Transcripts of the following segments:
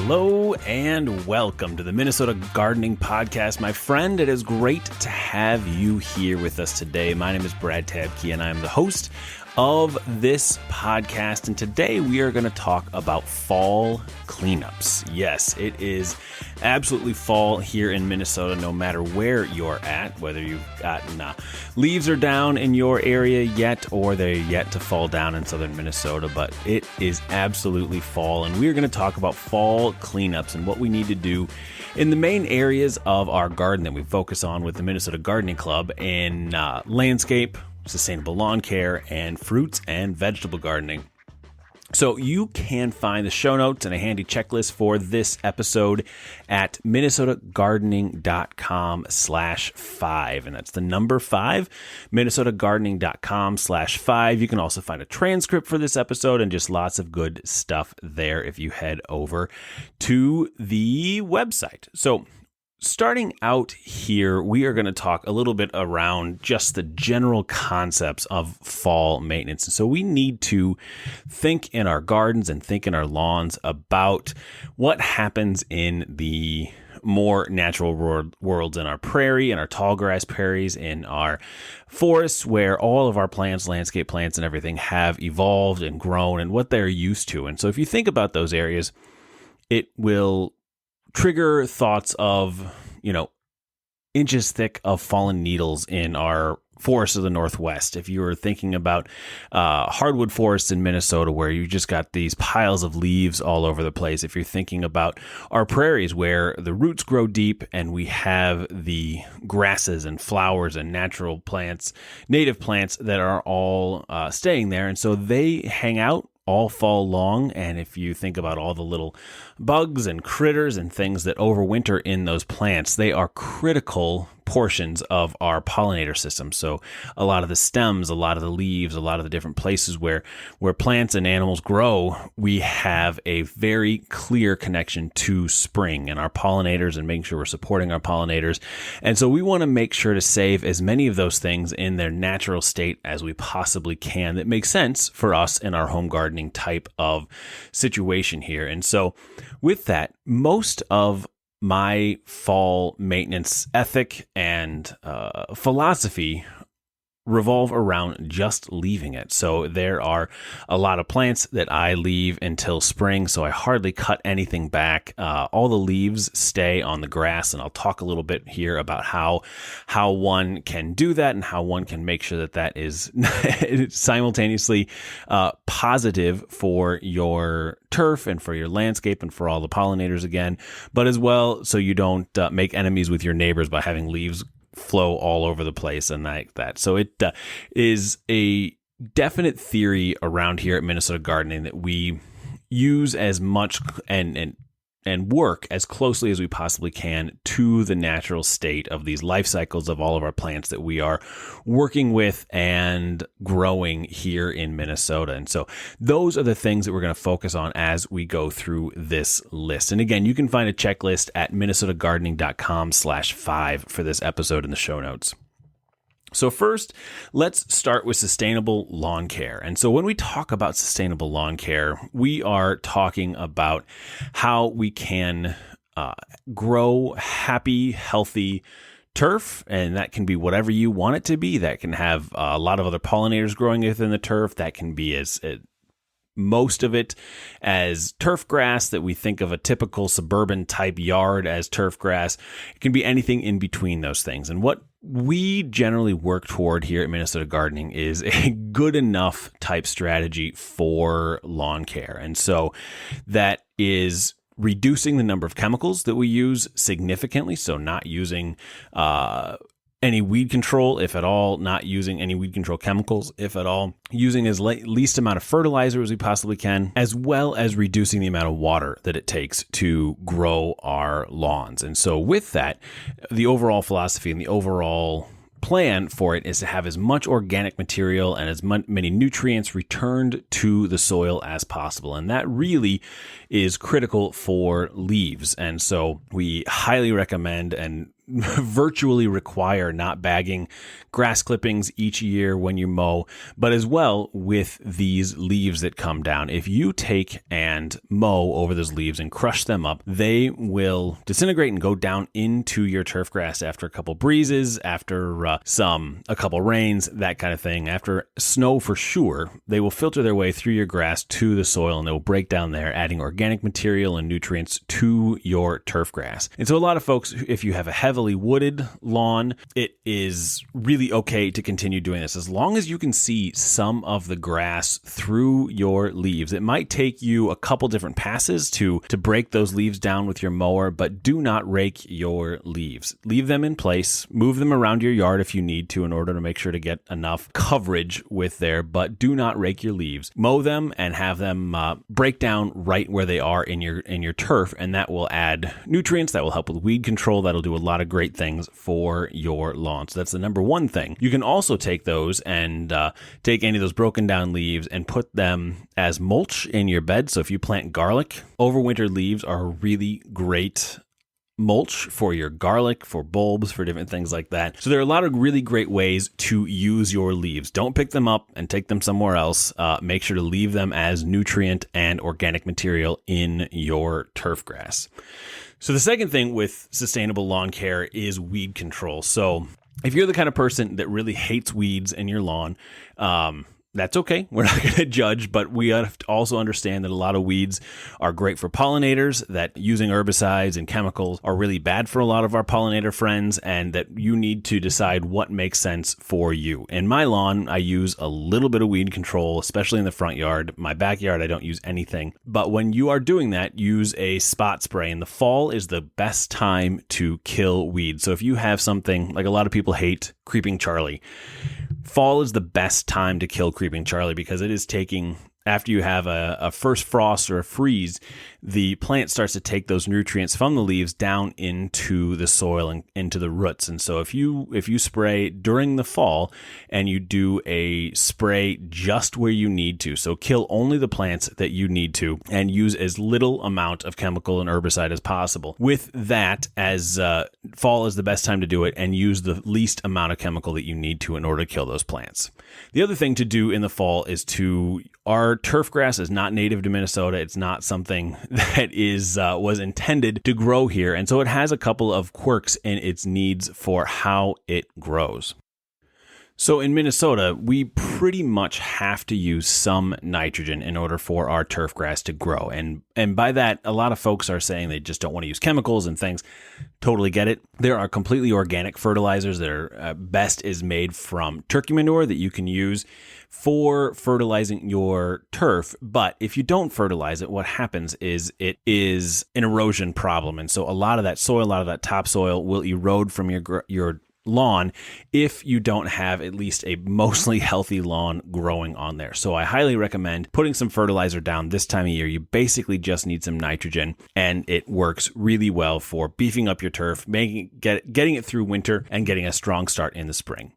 Hello and welcome to the Minnesota Gardening Podcast. My friend, it is great to have you here with us today. My name is Brad Tabke and I am the host of this podcast. And today we are going to talk about fall cleanups. Yes, it is absolutely fall here in Minnesota, no matter where you're at, whether you've gotten leaves are down in your area yet or they're yet to fall down in southern Minnesota, but it is absolutely fall. And we're going to talk about fall cleanups and what we need to do in the main areas of our garden that we focus on with the Minnesota Gardening Club in landscape, sustainable lawn care, and fruits and vegetable gardening. So you can find the show notes and a handy checklist for this episode at minnesotagardening.com/5. And that's the number 5, minnesotagardening.com/5. You can also find a transcript for this episode and just lots of good stuff there if you head over to the website. So starting out here, we are going to talk a little bit around just the general concepts of fall maintenance. So we need to think in our gardens and think in our lawns about what happens in the more natural worlds, in our prairie, in our tall grass prairies, in our forests, where all of our plants, landscape plants and everything have evolved and grown and what they're used to. And so if you think about those areas, it will trigger thoughts of, inches thick of fallen needles in our forests of the Northwest. If you were thinking about hardwood forests in Minnesota, where you just got these piles of leaves all over the place. If you're thinking about our prairies, where the roots grow deep and we have the grasses and flowers and natural plants, native plants that are all staying there. And so they hang out all fall long. And if you think about all the little bugs and critters and things that overwinter in those plants, they are critical portions of our pollinator system. So a lot of the stems, a lot of the leaves, a lot of the different places where plants and animals grow, we have a very clear connection to spring and our pollinators and making sure we're supporting our pollinators. And so we want to make sure to save as many of those things in their natural state as we possibly can that makes sense for us in our home gardening type of situation here. And so with that, most of my fall maintenance ethic and philosophy revolve around just leaving it. So there are a lot of plants that I leave until spring, so I hardly cut anything back. All the leaves stay on the grass, and I'll talk a little bit here about how one can do that and how one can make sure that is simultaneously positive for your turf and for your landscape and for all the pollinators again, but as well so you don't make enemies with your neighbors by having leaves flow all over the place and like that. So it is a definite theory around here at Minnesota Gardening that we use as much and work as closely as we possibly can to the natural state of these life cycles of all of our plants that we are working with and growing here in Minnesota. And so those are the things that we're going to focus on as we go through this list. And again, you can find a checklist at minnesotagardening.com/5 for this episode in the show notes. So first, let's start with sustainable lawn care. And so when we talk about sustainable lawn care, we are talking about how we can grow happy, healthy turf, and that can be whatever you want it to be. That can have a lot of other pollinators growing within the turf. That can be as most of it as turf grass, that we think of a typical suburban type yard as turf grass. It can be anything in between those things. And what we generally work toward here at Minnesota Gardening is a good enough type strategy for lawn care. And so that is reducing the number of chemicals that we use significantly. So not using any weed control, if at all, not using any weed control chemicals, if at all, using as least amount of fertilizer as we possibly can, as well as reducing the amount of water that it takes to grow our lawns. And so with that, the overall philosophy and the overall plan for it is to have as much organic material and as many nutrients returned to the soil as possible. And that really is critical for leaves. And so we highly recommend and virtually require not bagging grass clippings each year when you mow, but as well with these leaves that come down. If you take and mow over those leaves and crush them up, they will disintegrate and go down into your turf grass after a couple breezes, after a couple rains, that kind of thing. After snow for sure, they will filter their way through your grass to the soil and they will break down there, adding organic material and nutrients to your turf grass. And so a lot of folks, if you have a heavily wooded lawn, it is really okay to continue doing this as long as you can see some of the grass through your leaves. It might take you a couple different passes to break those leaves down with your mower, but do not rake your leaves. Leave them in place, move them around your yard if you need to in order to make sure to get enough coverage with there, but do not rake your leaves. Mow them and have them break down right where they are in your turf, and that will add nutrients, that will help with weed control, that'll do a lot of great things for your lawn. So that's the number one thing. You can also take those and take any of those broken down leaves and put them as mulch in your bed. So if you plant garlic, overwintered leaves are a really great mulch for your garlic, for bulbs, for different things like that. So there are a lot of really great ways to use your leaves. Don't pick them up and take them somewhere else. Make sure to leave them as nutrient and organic material in your turf grass. So the second thing with sustainable lawn care is weed control. So if you're the kind of person that really hates weeds in your lawn, that's okay. We're not going to judge, but we have to also understand that a lot of weeds are great for pollinators, that using herbicides and chemicals are really bad for a lot of our pollinator friends, and that you need to decide what makes sense for you. In my lawn, I use a little bit of weed control, especially in the front yard. My backyard, I don't use anything. But when you are doing that, use a spot spray. In the fall is the best time to kill weeds. So if you have something like a lot of people hate Creeping Charlie, fall is the best time to kill Creeping Charlie because it is taking, after you have a first frost or a freeze, the plant starts to take those nutrients from the leaves down into the soil and into the roots. And so if you spray during the fall and you do a spray just where you need to, so kill only the plants that you need to and use as little amount of chemical and herbicide as possible. With that, as fall is the best time to do it, and use the least amount of chemical that you need to in order to kill those plants. The other thing to do in the fall is our turf grass is not native to Minnesota. It's not something that was intended to grow here. And so it has a couple of quirks in its needs for how it grows. So in Minnesota, we pretty much have to use some nitrogen in order for our turf grass to grow. And by that, a lot of folks are saying they just don't want to use chemicals and things. Totally get it. There are completely organic fertilizers that are best is made from turkey manure that you can use for fertilizing your turf. But if you don't fertilize it, what happens is it is an erosion problem. And so a lot of that soil, a lot of that topsoil will erode from your lawn if you don't have at least a mostly healthy lawn growing on there. So I highly recommend putting some fertilizer down this time of year. You basically just need some nitrogen, and it works really well for beefing up your turf, getting it through winter and getting a strong start in the spring.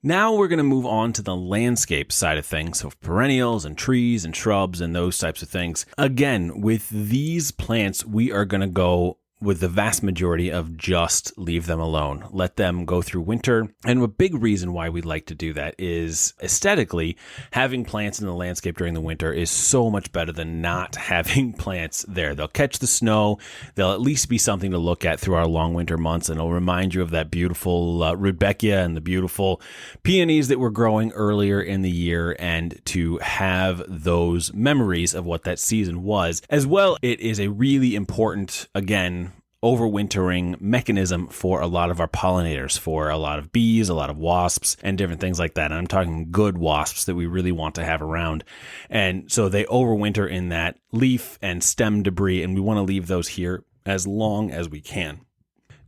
Now we're going to move on to the landscape side of things, so perennials and trees and shrubs and those types of things. Again, with these plants, we are going to go with the vast majority of just leave them alone. Let them go through winter. And a big reason why we like to do that is aesthetically, having plants in the landscape during the winter is so much better than not having plants there. They'll catch the snow. They'll at least be something to look at through our long winter months, and it'll remind you of that beautiful rudbeckia and the beautiful peonies that were growing earlier in the year, and to have those memories of what that season was. As well, it is a really important, again, overwintering mechanism for a lot of our pollinators, for a lot of bees, a lot of wasps, and different things like that. And I'm talking good wasps that we really want to have around. And so they overwinter in that leaf and stem debris, and we want to leave those here as long as we can.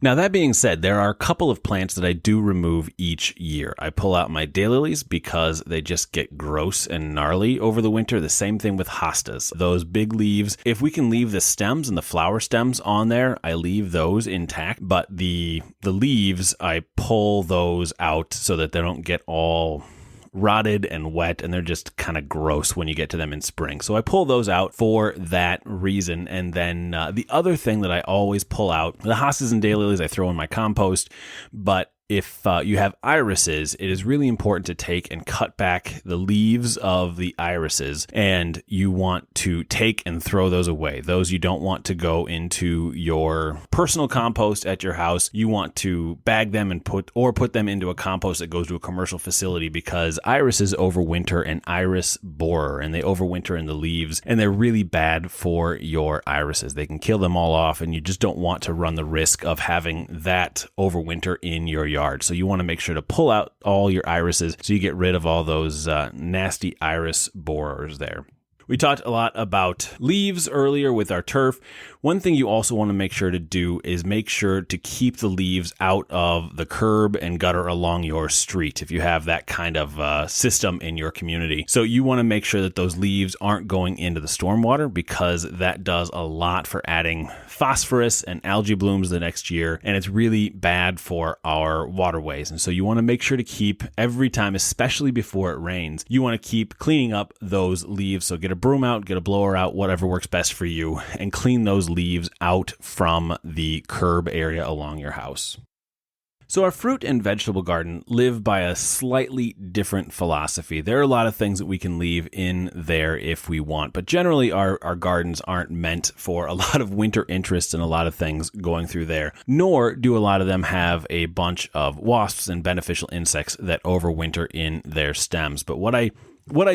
Now, that being said, there are a couple of plants that I do remove each year. I pull out my daylilies because they just get gross and gnarly over the winter. The same thing with hostas. Those big leaves, if we can leave the stems and the flower stems on there, I leave those intact. But the leaves, I pull those out so that they don't get all rotted and wet, and they're just kind of gross when you get to them in spring. So I pull those out for that reason. And then the other thing that I always pull out, the hostas and daylilies I throw in my compost, but if you have irises, it is really important to take and cut back the leaves of the irises, and you want to take and throw those away. Those you don't want to go into your personal compost at your house. You want to bag them and put them into a compost that goes to a commercial facility, because irises overwinter an iris borer, and they overwinter in the leaves, and they're really bad for your irises. They can kill them all off, and you just don't want to run the risk of having that overwinter in your yard. So you want to make sure to pull out all your irises so you get rid of all those nasty iris borers there. We talked a lot about leaves earlier with our turf. One thing you also want to make sure to do is make sure to keep the leaves out of the curb and gutter along your street if you have that kind of system in your community. So you want to make sure that those leaves aren't going into the stormwater, because that does a lot for adding phosphorus and algae blooms the next year, and it's really bad for our waterways. And so you want to make sure to keep, every time, especially before it rains, you want to keep cleaning up those leaves. So get a broom out, get a blower out, whatever works best for you, and clean those leaves out from the curb area along your house. So our fruit and vegetable garden live by a slightly different philosophy. There are a lot of things that we can leave in there if we want, but generally our gardens aren't meant for a lot of winter interest and a lot of things going through there, nor do a lot of them have a bunch of wasps and beneficial insects that overwinter in their stems. But what I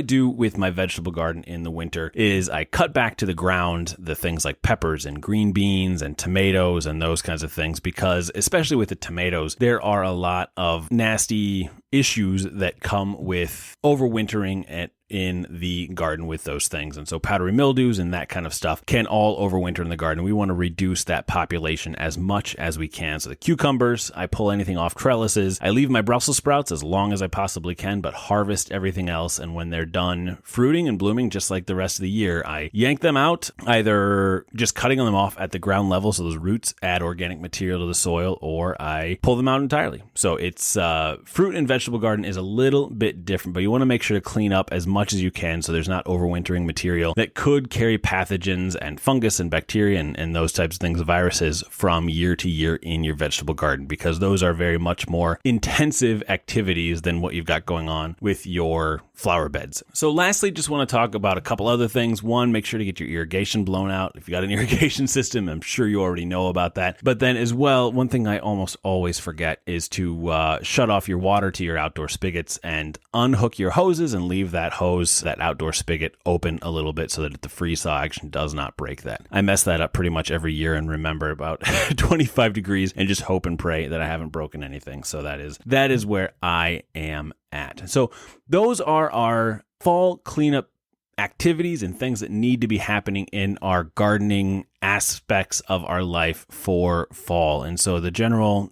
do with my vegetable garden in the winter is I cut back to the ground the things like peppers and green beans and tomatoes and those kinds of things, because especially with the tomatoes, there are a lot of nasty issues that come with overwintering in the garden with those things. And so powdery mildews and that kind of stuff can all overwinter in the garden. We want to reduce that population as much as we can. So the cucumbers, I pull anything off trellises. I leave my Brussels sprouts as long as I possibly can, but harvest everything else. And when they're done fruiting and blooming, just like the rest of the year, I yank them out, either just cutting them off at the ground level so those roots add organic material to the soil, or I pull them out entirely. So it's fruit and vegetable garden is a little bit different, but you want to make sure to clean up as much as you can so there's not overwintering material that could carry pathogens and fungus and bacteria and those types of things, viruses, from year to year in your vegetable garden, because those are very much more intensive activities than what you've got going on with your flower beds. So lastly, just want to talk about a couple other things. One, make sure to get your irrigation blown out. If you got an irrigation system, I'm sure you already know about that. But then as well, one thing I almost always forget is to shut off your water to your outdoor spigots and unhook your hoses and leave that outdoor spigot open a little bit so that the freeze thaw action does not break that. I mess that up pretty much every year and remember about 25 degrees and just hope and pray that I haven't broken anything. So that is where I am at. So those are our fall cleanup activities and things that need to be happening in our gardening aspects of our life for fall. And so the general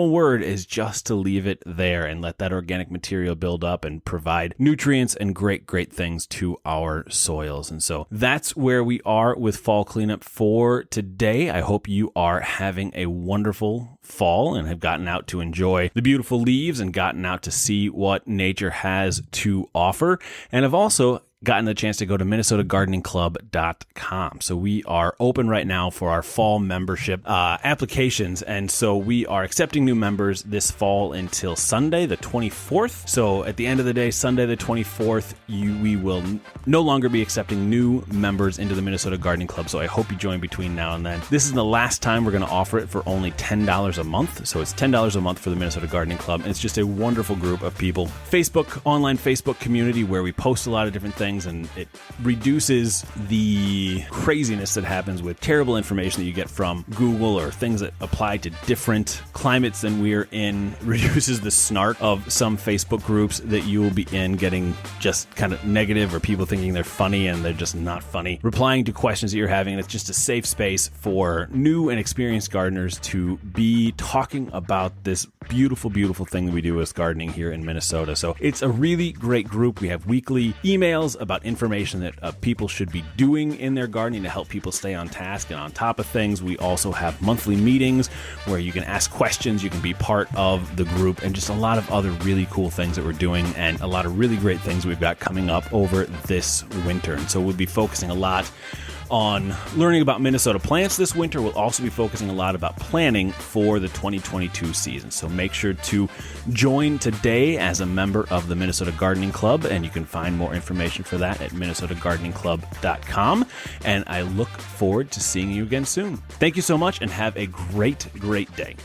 word is just to leave it there and let that organic material build up and provide nutrients and great things to our soils. And so that's where we are with fall cleanup for today. I hope you are having a wonderful fall and have gotten out to enjoy the beautiful leaves and gotten out to see what nature has to offer. And have also gotten the chance to go to minnesotagardeningclub.com. So we are open right now for our fall membership applications. And so we are accepting new members this fall until Sunday, the 24th. So at the end of the day, Sunday, the 24th, we will no longer be accepting new members into the Minnesota Gardening Club. So I hope you join between now and then. This is the last time we're going to offer it for only $10 a month. So it's $10 a month for the Minnesota Gardening Club. And it's just a wonderful group of people. Online Facebook community where we post a lot of different things, and it reduces the craziness that happens with terrible information that you get from Google or things that apply to different climates than we're in. Reduces the snark of some Facebook groups that you will be in, getting just kind of negative or people thinking they're funny and they're just not funny, replying to questions that you're having. And it's just a safe space for new and experienced gardeners to be talking about this beautiful thing that we do with gardening here in Minnesota. So it's a really great group. We have weekly emails about information that people should be doing in their gardening to help people stay on task and on top of things. We also have monthly meetings where you can ask questions, you can be part of the group, and just a lot of other really cool things that we're doing and a lot of really great things we've got coming up over this winter. And so we'll be focusing a lot on learning about Minnesota plants this winter. We'll also be focusing a lot about planning for the 2022 season. So make sure to join today as a member of the Minnesota Gardening Club, and you can find more information for that at minnesotagardeningclub.com. And I look forward to seeing you again soon. Thank you so much and have a great, great day.